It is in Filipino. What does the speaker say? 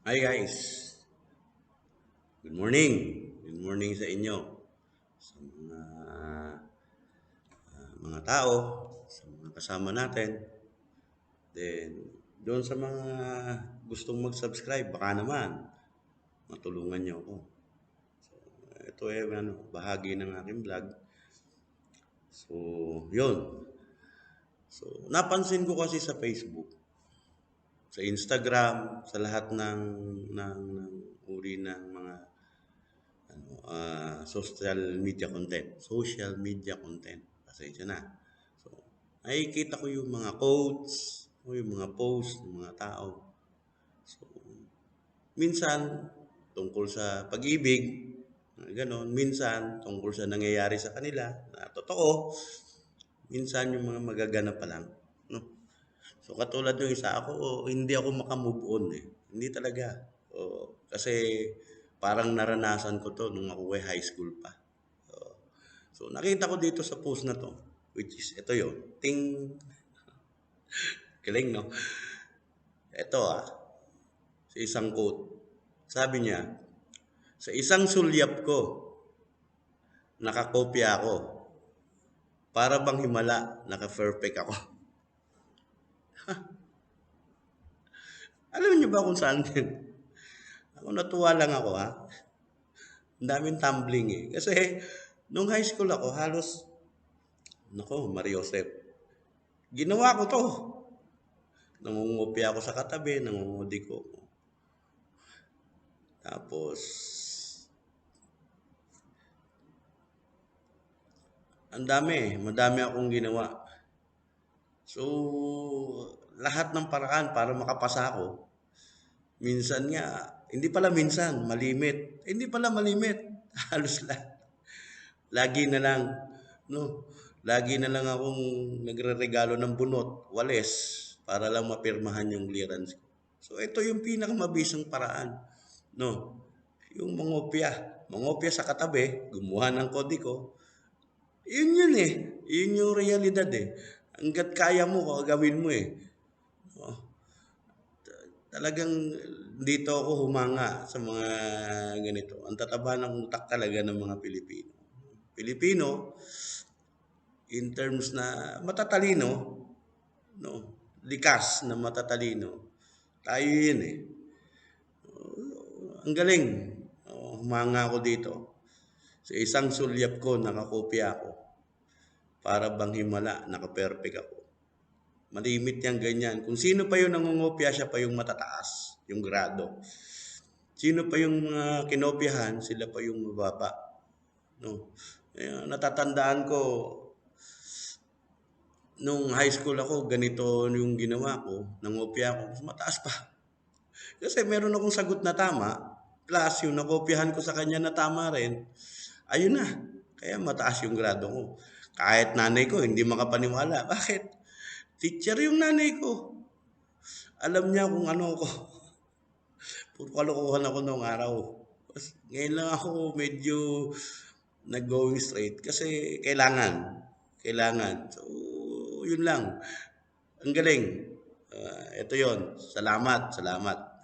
Hi guys, good morning. Good morning sa inyo, sa mga tao, sa mga kasama natin. Then, doon sa mga gustong mag-subscribe, baka naman, matulungan niyo ako. Ito bahagi ng aking vlog. So, yun. So, napansin ko kasi sa Facebook, sa Instagram, sa lahat ng uri ng mga social media content. Pasensya na. So, nakikita ko yung mga quotes, o yung mga posts ng mga tao. So, minsan tungkol sa pag-ibig, ganon. Minsan tungkol sa nangyayari sa kanila na totoo. Minsan yung mga magaganap pa lang. No? So, katulad yung isa ako, hindi ako makamove on eh. Hindi talaga. Kasi parang naranasan ko to nung ako ay high school pa. So, nakita ko dito sa post na to, which is, ito yun, ting, galing, no? Ito sa isang quote. Sabi niya, sa isang sulyap ko, nakakopya ako. Para bang himala, naka-perfect ako. Alam niyo ba kung saan din? Ako natuwa lang ako Ang daming tumbling eh. Kasi nung high school ako, halos, nako, Mariosep. Ginawa ko to. Nangungopia ako sa katabi, nangungudi ko. Tapos, madami akong ginawa. So, lahat ng paraan para makapasa ako, minsan nga, hindi pala minsan, malimit. Hindi pala malimit. Halos lagi na lang, no? Lagi na lang akong nagre-regalo ng bunot, wales, para lang mapirmahan yung clearance ko. So, ito yung pinakamabisang paraan, no? Yung mangopya sa katabi, gumawa ng kodi ko, yun Yun yung realidad eh. Hanggat kaya mo, gawin mo eh. Oh, talagang dito ako humanga sa mga ganito. Ang tataba ng utak talaga ng mga Pilipino. Pilipino, in terms na matatalino, no? Likas na matatalino. Tayo yun eh. Ang galing. Humanga ako dito. Sa isang sulyap ko, nakakopya ako. Para bang himala, naka-perfect ako. Malimit yang ganyan. Kung sino pa yung nangungopya, siya pa yung matataas, yung grado. Sino pa yung mga kinopyahan, sila pa yung mababa. No? Natatandaan ko, nung high school ako, ganito yung ginawa ko, nangopya ako, mas mataas pa. Kasi meron akong sagot na tama, plus yung nakopyahan ko sa kanya na tama rin, ayun na. Kaya mataas yung grado ko. Kahit nanay ko, hindi makapaniwala. Bakit? Teacher yung nanay ko. Alam niya kung ano ko. Puro kalokohan ako noong araw. Ngayon lang ako medyo nag-going straight kasi kailangan. Kailangan. So, yun lang. Ang galing. Ito yon. Salamat. Salamat.